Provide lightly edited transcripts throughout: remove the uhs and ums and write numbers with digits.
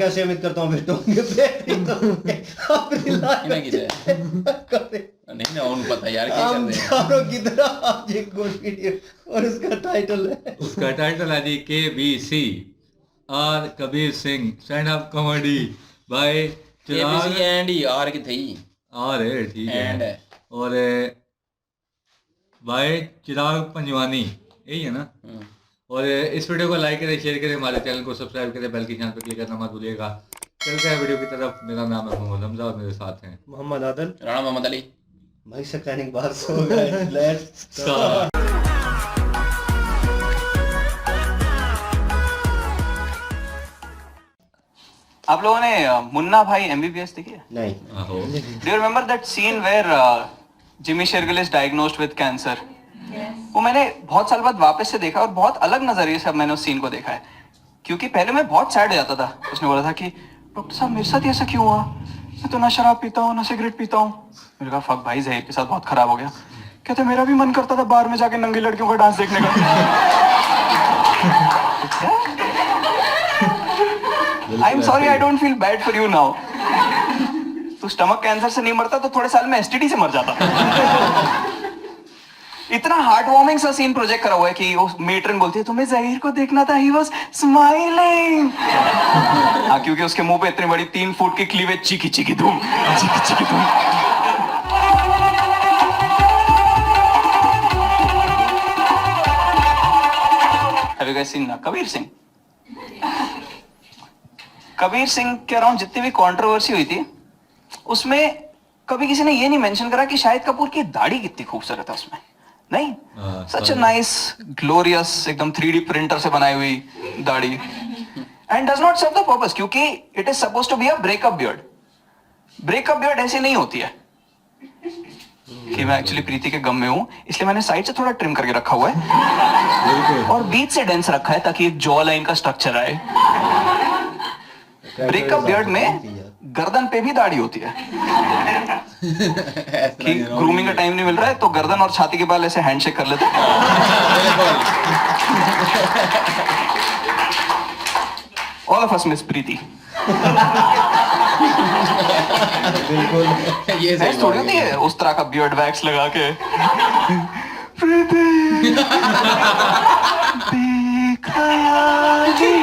कैसे उम्मीद करता हूँ बेटों नहीं ना उनको पता यार क्या कर रहे हैं चारों की तरह आज एक गुड वीडियो और उसका टाइटल है जी KBC और Kabir Singh stand up comedy bye Chirag KBC and यार की थी और ठीक एंड है और बाय चिराग पंजवानी यही है ना। और इस वीडियो को लाइक करें, शेयर करें, हमारे चैनल को सब्सक्राइब करें, बेल के निशान पर क्लिक करना मत भूलिएगा। चलते हैं वीडियो की तरफ। मेरा नाम है मोहम्मद हमजा और मेरे साथ हैं मोहम्मद आदल, राणा मोहम्मद अली। भाई सैनिक बाहर सो गए। Let's start. आप लोगों ने मुन्ना भाई MBBS देखी है? नहीं। Do you remember that scene where Jimmy Shergill is diagnosed with cancer? वो मैंने बहुत साल बाद वापस से देखा और बहुत अलग नजरिए से अब मैंने उस सीन को देखा है, क्योंकि पहले मैं बहुत सैड हो जाता था। उसने बोला था कि डॉक्टर साहब मेरे साथ ऐसा क्यों हुआ, मैं तो ना शराब पीता हूँ ना सिगरेट पीता हूँ। मैंने कहा फक भाई, जहीर के साथ बहुत खराब हो गया। कहते मेरा भी मन करता था बार में जाके नंगी लड़कियों का डांस देखने का। I am sorry, I don't feel bad for you now. तू स्टमक कैंसर से नहीं मरता तो थोड़े साल में STD से मर जाता। इतना हार्ट वार्मिंग सा सीन प्रोजेक्ट करा हुआ है कि वो मेट्रन बोलती है तुम्हें जहीर को देखना था, ही वाज स्माइलिंग। हाँ, क्योंकि उसके मुंह पे इतनी बड़ी 3 फुट की क्लीवेज, चीकी चीकी धूम, चीकी चीकी धूम। Have you guys seen Kabir Singh? Kabir Singh के अराउंड जितनी भी कंट्रोवर्सी हुई थी उसमें कभी किसी ने ये नहीं मेंशन करा कि शाहिद कपूर की दाढ़ी कितनी खूबसूरत है उसमें। नहीं, सच अ नाइस ग्लोरियस एकदम 3D प्रिंटर से बनाई हुई दाढ़ी, and does not serve the purpose, क्योंकि it is supposed to be a breakup beard. Breakup beard ऐसी नहीं होती है कि मैं एक्चुअली प्रीति के गम में हूं इसलिए मैंने साइड से थोड़ा ट्रिम करके रखा हुआ है और बीच से डेंस रखा है ताकि एक जॉ लाइन का स्ट्रक्चर आए। ब्रेकअप बियर्ड में गर्दन पे भी दाढ़ी होती है कि ग्रूमिंग का टाइम नहीं मिल रहा है तो गर्दन और छाती के बाल ऐसे हैंडशेक कर लेते हैं। ऑल ऑफ अस मिस प्रीति। बिल्कुल ये सही थोड़ी होती है उस तरह का बियर्ड वैक्स लगा के प्रीति बेखयाली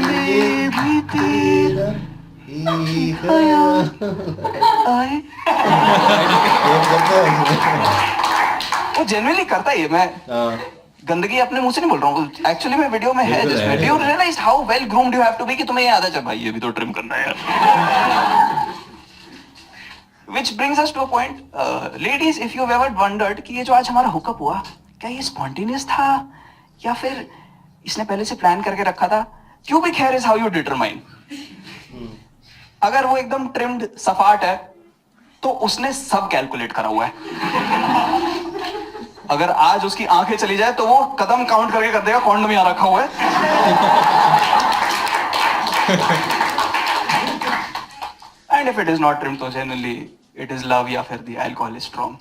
मैं भी तेरा ही आए। वो जेन्युइनली करता है। मैं गंदगी अपने मुंह से नहीं बोल रहा हूँ, एक्चुअली मैं वीडियो में है जिसमें। Do you realise how well groomed you have to be कि तुम्हें ये आदत है भाई ये भी तो ट्रिम करना है यार। Which brings us to a point, ladies, if you've ever wondered कि ये जो आज हमारा हुकअप हुआ क्या ये spontaneous था या फिर इसने पहले से प्लान करके रखा था? Pubic hair is how you determine. अगर वो एकदम ट्रिम्ड सफाट है तो उसने सब कैलकुलेट करा हुआ है। अगर आज उसकी आंखें चली जाए तो वो कदम काउंट करके कर देगा कौन में यहाँ रखा हुआ है। And if it is not trimmed तो जनरली इट इज लव या फिर द अल्कोहल इज स्ट्रॉन्ग।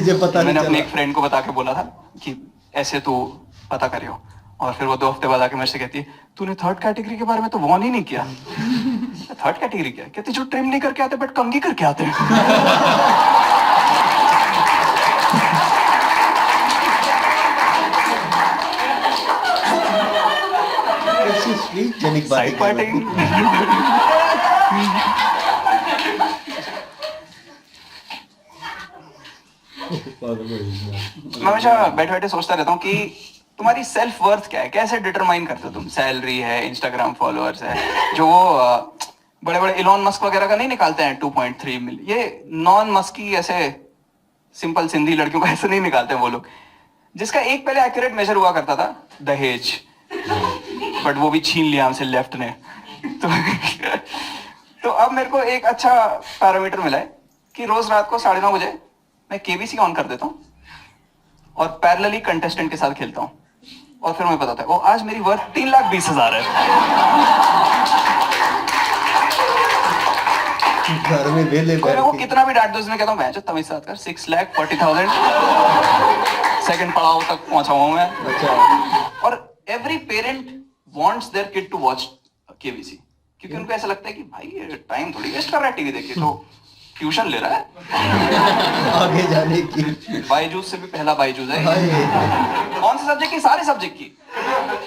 तो पता मैंने अपने एक फ्रेंड को बता के बोला था कि ऐसे तो पता करियो, और फिर वो 2 हफ्ते बाद आके मेरे से कहती है तूने 3rd कैटेगरी के बारे में तो वॉर्न ही नहीं किया। 3rd कैटेगरी क्या? कहती जो ट्रिम नहीं करके आते बट कंघी करके आते हैं। Side parting. मैं हमेशा बैठे बैठे सोचता रहता हूँ कि तुम्हारी सेल्फ वर्थ क्या है, कैसे डिटरमाइन करते हो तुम? सैलरी है, इंस्टाग्राम फॉलोअर्स है, जो वो बड़े बड़े इलॉन मस्क वगैरह का नहीं निकालते हैं 2.3 मिलियन, ये नॉन मस्की ऐसे सिंपल सिंधी लड़कियों का ऐसे नहीं निकालते हैं वो लोग, जिसका एक पहले एक्यूरेट मेजर हुआ करता था दहेज, बट वो भी छीन लिया हमसे लेफ्ट ने। तो अब मेरे को एक अच्छा पैरामीटर मिला है कि रोज रात को 9:30 बजे मैं KBC ऑन कर देता हूँ और पैरेलली कंटेस्टेंट के साथ खेलता हूँ, और फिर मुझे पता था वो आज मेरी वर्थ 3,20,000 है। घर में वेले वो कितना भी डांट दो उसमें कहता हूँ मैं तमीज साथ कर 6,40,000 सेकंड पड़ाव तक पहुंचा हूँ मैं। अच्छा। और every parent wants their kid to watch KBC, क्योंकि उनको ऐसा लगता है कि भाई ये टाइम थोड़ी वेस्ट कर रहा है टीवी देख के, तो ट्यूशन ले रहा है आगे जाने की। बायजूस से भी पहला बायजूस है। हाय। कौन से सब्जेक्ट की? सारे सब्जेक्ट की।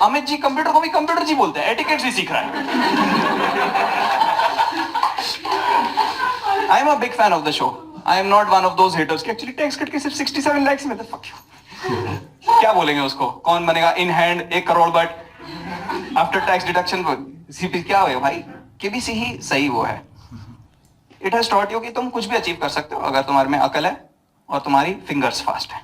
अमित जी कंप्यूटर को भी कंप्यूटर जी बोलते हैं, एटिकेट्स भी सीख रहा है। I am a big fan of the show. I am not one of those haters कि एक्चुअली टैक्स कट के सिर्फ 67 लाख में, फक यू। क्या बोलेंगे उसको? कौन बनेगा in hand 1 crore but after tax deduction CP क्या होगा भाई? केबीसी ही सही वो है। इट हैज टॉट यू कि तुम कुछ भी अचीव कर सकते हो अगर तुम्हारे में अकल है और तुम्हारी फिंगर्स फास्ट है।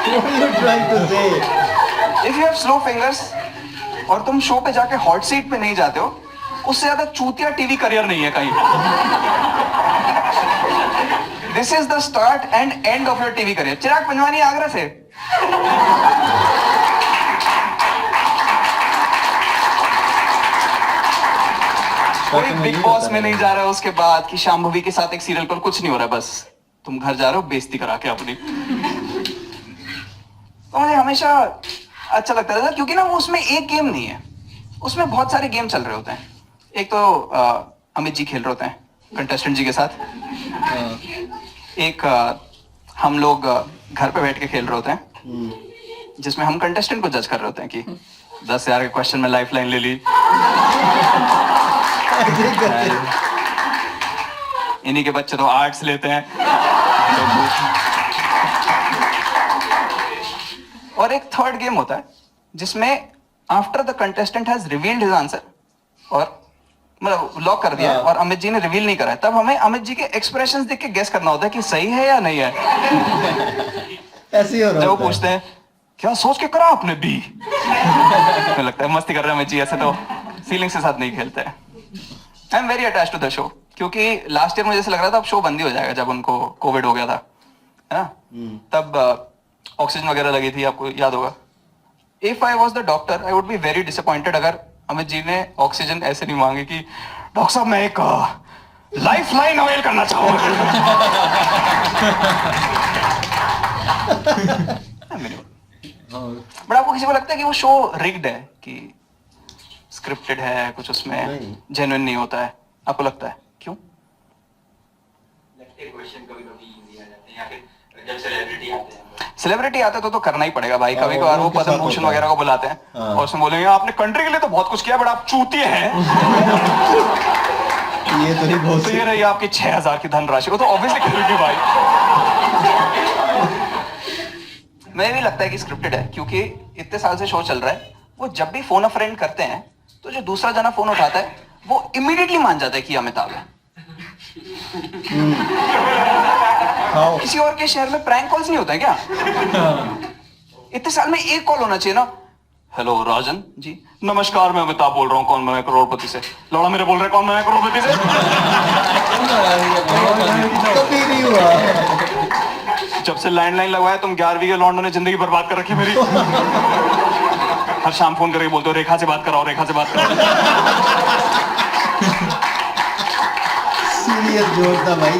What are you trying to say? If you have slow fingers और तुम शो पे जाके हॉट सीट पे नहीं जाते हो, उससे ज्यादा चूतिया टीवी करियर नहीं है कहीं। This is the start and end of your TV career. Chirag Panjwani Agra से। कोई बिग बॉस में नहीं जा रहा है उसके बाद कि शांभवी के साथ एक सीरियल पर कुछ नहीं हो रहा है, बस तुम घर जा रहे हो बेइज्जती करा के अपनी। तो मुझे हमेशा अच्छा लगता था क्योंकि ना वो उसमें एक गेम नहीं है, उसमें बहुत सारे गेम चल रहे होते हैं। एक तो अमित जी खेल रहे होते हैं कंटेस्टेंट जी के साथ, एक हम लोग घर पे बैठ के खेल रहे होते हैं जिसमें हम कंटेस्टेंट को जज कर रहे होते हैं कि 10,000 के क्वेश्चन में लाइफ लाइन ले ली, इन्हीं के बच्चे तो आर्ट्स लेते हैं। और एक थर्ड गेम होता है जिसमें after the contestant has revealed his answer और मतलब लॉक कर दिया और अमित जी ने रिवील नहीं करा है, तब हमें अमित जी के एक्सप्रेशंस देख के गेस करना होता है कि सही है या नहीं है। ऐसे ही हो रहा जब वो होता है। पूछते हैं क्या सोच के करा आपने बी, तो लगता है मस्ती कर रहे हैं अमित जी, ऐसे तो फीलिंग्स के साथ नहीं खेलते हैं। I am very attached to the show क्योंकि लास्ट ईयर मुझे ऐसा लग रहा था अब शो बंद ही हो जाएगा जब उनको कोविड हो गया था, है ना? तब ऑक्सीजन वगैरह लगी थी, आपको याद होगा। If I was the doctor I would be very disappointed अगर अमित जी ने ऑक्सीजन ऐसे नहीं मांगी कि डॉक्टर साहब मैं एक लाइफ लाइन अवेल करना चाहूंगा। बट आपको किसी को लगता है कि वो शो रिग्ड है, कि स्क्रिप्टेड है, कुछ उसमें जेन्युइन नहीं होता है? आपको लगता है क्यों? सेलिब्रिटी आते तो करना ही पड़ेगा भाई। कभी कभार वो पद्म भूषण वगैरह को बुलाते हैं और उसमें बोलेंगे आपने कंट्री के लिए तो बहुत कुछ किया बट आप चूतिए हैं। ये तो नहीं बहुत तो ये रही आपकी 6,000 की धनराशि, वो तो ऑब्वियसली खरीदेंगे भाई। मुझे भी लगता है कि स्क्रिप्टेड है क्योंकि इतने साल से शो चल रहा है। वो जब भी फोन अ फ्रेंड करते हैं तो जो दूसरा जना फोन उठाता है वो इमीडिएटली मान जाता है कि अमिताभ है। किसी और के शहर में प्रैंक कॉल्स नहीं होता है क्या? इतने साल में एक कॉल होना चाहिए ना। हेलो राजन जी, नमस्कार मैं अमिताभ बोल रहा हूँ, कौन मैं करोड़पति से। लौड़ा मेरे बोल रहे कौन मैं करोड़पति से। कभी नहीं हुआ। जब से लैंडलाइन लगवाया तुम 11वीं के लौंडों ने जिंदगी बर्बाद कर रखी मेरी। हर शाम फोन करके बोलते हो रेखा से बात कराओ, रेखा से बात कराओ। सीरियस जोर था भाई।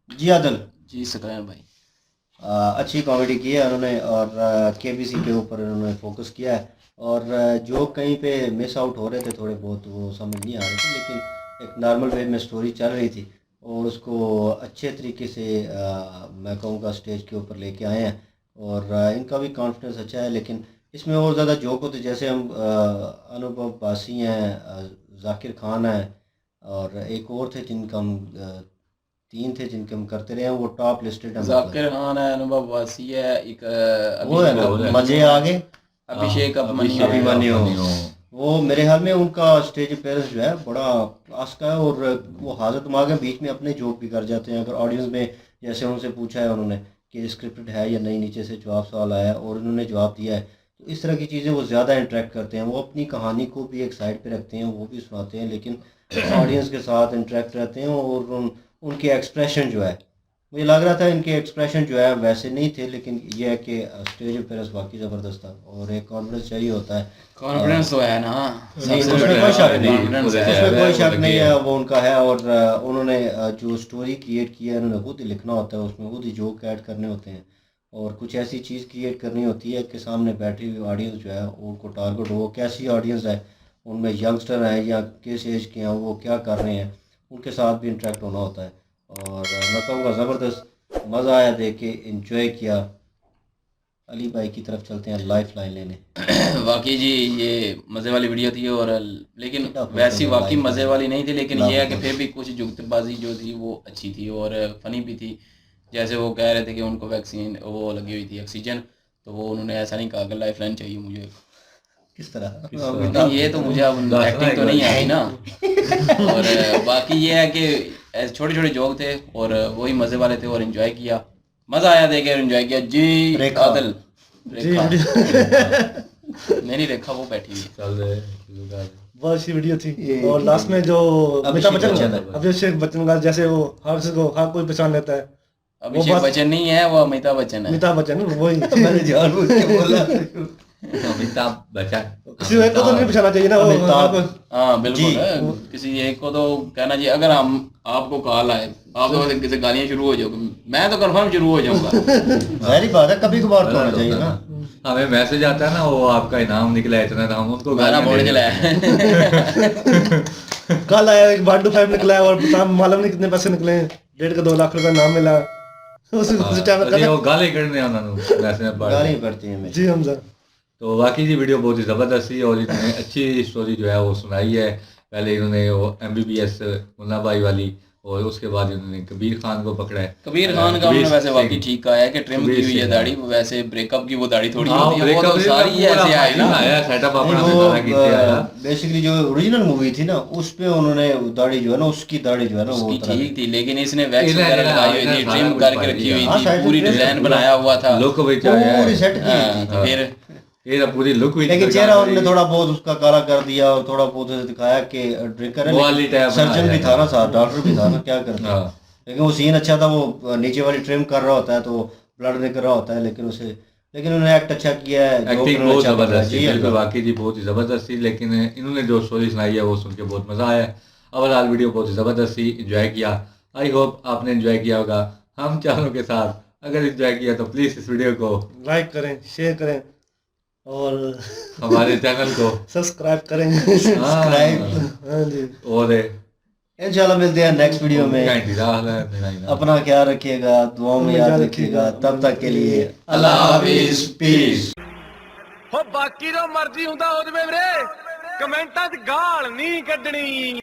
जी आदल जी सकायम भाई। अच्छी कॉमेडी की है उन्होंने और केबीसी के ऊपर उन्होंने फोकस किया है और जो कहीं पे मिस आउट हो रहे थे थोड़े बहुत वो समझ नहीं आ रहे थे, लेकिन एक नॉर्मल वे में स्टोरी चल रही थी और उसको अच्छे तरीके से मैं कहूँगा स्टेज के ऊपर लेके आए हैं और इनका भी कॉन्फिडेंस अच्छा है। लेकिन इसमें और ज़्यादा जोक होते जैसे हम अनुभव बासी हैं, जाकिर खान है और एक और थे जिनका हम 3 थे जिनके हम करते रहे हैं, वो टॉप लिस्टेड हैं। जाकिर खान है, अनुभव वासी है, एक वो है ना मजे आगे अभिषेक अभिमन्यु। वो मेरे ख्याल में उनका स्टेज अपेयरेंस जो है बड़ा क्लास का है और वो हाजिर दिमाग है, बीच में अपने जोक भी कर जाते हैं। अगर ऑडियंस में जैसे उनसे पूछा है उन्होंने कि स्क्रिप्टेड है या नहीं, नीचे से जवाब सवाल आया और उन्होंने जवाब दिया है, तो इस तरह की चीज़ें वो ज़्यादा इंटरेक्ट करते हैं। वो अपनी कहानी को भी एक साइड पे रखते हैं, वो भी सुनाते हैं, लेकिन ऑडियंस के साथ इंटरेक्ट रहते हैं और उनके एक्सप्रेशन जो है मुझे लग रहा था इनके एक्सप्रेशन जो है वैसे नहीं थे, लेकिन ये है कि स्टेज पे वाकई ज़बरदस्त था और एक कॉन्फिडेंस चाहिए होता है। कॉन्फिडेंस तो है ना, नहीं, सबसे उसमें बड़ा कोई शक नहीं, confidence है। उसमें कोई शक नहीं है, वो उनका है। और उन्होंने जो स्टोरी क्रिएट की है उन्होंने खुद ही लिखना होता है, उसमें खुद ही जोक ऐड करने होते हैं और कुछ ऐसी चीज़ क्रिएट करनी होती है कि सामने बैठी हुई ऑडियंस जो है उनको टारगेट हो, कैसी ऑडियंस है, उनमें यंगस्टर हैं या किस एज के हैं, वो क्या कर रहे हैं, उनके साथ भी इंटरेक्ट होना होता है। और मैं कहूँगा ज़बरदस्त, मज़ा आया देख के, इंजॉय किया। अली भाई की तरफ चलते हैं लाइफ लाइन लेने। वाकई जी ये मज़े वाली वीडियो थी, और लेकिन क्या कुछ वैसी तो वाकई लाइफ मज़े वाली नहीं थी, लेकिन ना ये है कि कुछ। फिर भी कुछ जुगतबाजी जो थी वो अच्छी थी और फ़नी भी थी। जैसे वो कह रहे थे कि उनको वैक्सीन वो लगी हुई थी ऑक्सीजन, तो वो उन्होंने ऐसा नहीं कहा कि लाइफ लाइन चाहिए मुझे। किस तरह? नहीं, ये तो मुझे अब एक्टिंग तो नहीं आई ना। और बाकी ये है कि छोटे छोटे जोक थे और वही मज़े वाले थे और इन्जॉय किया, मज़ा आया देख के, इन्जॉय किया जी। रेखा। आदिल, रेखा नहीं रेखा वो बैठी हुई है। चल रहे बहुत अच्छी वीडियो थी। ये और लास्ट में जो अभिषेक अमिताभ बच्चन बच्चन, अभिषेक बच्चन का जैसे वो हर कोई पहचान लेता है, अभिषेक बात- बच्चन नहीं है, वो अमिताभ बच्चन है। अमिताभ बच्चन वही मैंने जानबूझ के बोला। अमिताभ बच्चन। किसी एक को तो नहीं पहचाना चाहिए ना वो अमिताभ। हाँ बिल्कुल जी। है। किसी एक को तो कहना चाहिए, अगर हम आपको कॉल आए आप तो किसी गालियाँ शुरू हो जाओगे, मैं तो कंफर्म शुरू हो जाऊंगा। जाहिर बात है, कभी कभार तो होना चाहिए ना। हमें मैसेज आता है ना, वो आपका इनाम निकला है इतना, तो हम उनको गाना गालियां बोल दे के रहे लाया। कल आया एक 125 निकला है और पता मालूम नहीं कितने पैसे निकले हैं, 1.5 लाख रुपए नाम मिला उस टाइम हैं। अरे वो गाली करने उन्होंने मैसेज पढ़ गाली पड़ती है हमें। जी हमजा। तो वाकई जी वीडियो बहुत ही ज़बरदस्त थी और इन्होंने अच्छी स्टोरी जो है वो सुनाई है। पहले इन्होंने वो MBBS मुन्ना भाई वाली, और उसके बाद इन्होंने कबीर खान को पकड़ा है। कबीर खान का उन्होंने वैसे वाकई ठीक कहा है कि ट्रिम की हुई है दाढ़ी, वैसे ब्रेकअप की वो दाढ़ी थोड़ी होती है, वो तो सारी ऐसे आई ना। आया सेटअप अपना वो सारा किया आया। बेसिकली जो ओरिजिनल मूवी थी ना, उस पे उन्होंने दाढ़ी जो है ना, उसकी दाढ़ी जो है ना वो उसकी तरह ठीक थी, लेकिन इसने वैक्स इन्हें- वगैरह लगाई हुई इन्हें थी, सारा ट्रिम कुछ करके पाई रखी दिया। हुई हाँ, थी, शायद पूरी ड्रेस डिजाइन पूरा- बनाया हुआ था। लुक भी चाहिए पूरी सेट की हाँ, थी। तो फिर ये तो पूरी लुक हुई। लेकिन चेहरा उन्होंने थोड़ा बहुत उसका काला कर दिया और थोड़ा बहुत दिखाया कि ड्रिंकर वो वाली है, टाइप सर्जन भी बनाया था ना साथ, डॉक्टर भी था ना, क्या करता। हाँ। लेकिन वो सीन अच्छा था, वो नीचे वाली ट्रिम कर रहा होता है तो ब्लड निकल रहा होता है, लेकिन उन्होंने एक्ट अच्छा किया है। जोक एक्टिंग उन्होंने बहुत अच्छा किया है। ज़बरदस्त थी, जी, बिल्कुल अल्लाह। वाकई जी बहुत ही ज़बरदस्त थी। लेकिन इन्होंने जो स्टोरी सुनाई है वो सुन के बहुत मज़ा आया। ओवरऑल वीडियो बहुत ही ज़बरदस्त थी, इंजॉय किया। आई होप आपने इंजॉय किया होगा हम चारों के साथ। अगर इंजॉय किया तो प्लीज़ इस वीडियो को लाइक करें, शेयर करें और हमारे चैनल को सब्सक्राइब करें। सब्सक्राइब। हाँ जी। और इंशाल्लाह मिलते हैं नेक्स्ट वीडियो में। अपना अपना ख्याल रखिएगा, दुआओं में याद रखिएगा। तब तक के लिए अल्लाह हाफिज, पीस। ਹੋ ਬਾਕੀ ਦਾ ਮਰਜ਼ੀ ਹੁੰਦਾ ਹੋ ਜਵੇ ਵੀਰੇ, ਕਮੈਂਟਾਂ 'ਚ ਗਾਲ ਨਹੀਂ ਕੱਢਣੀ।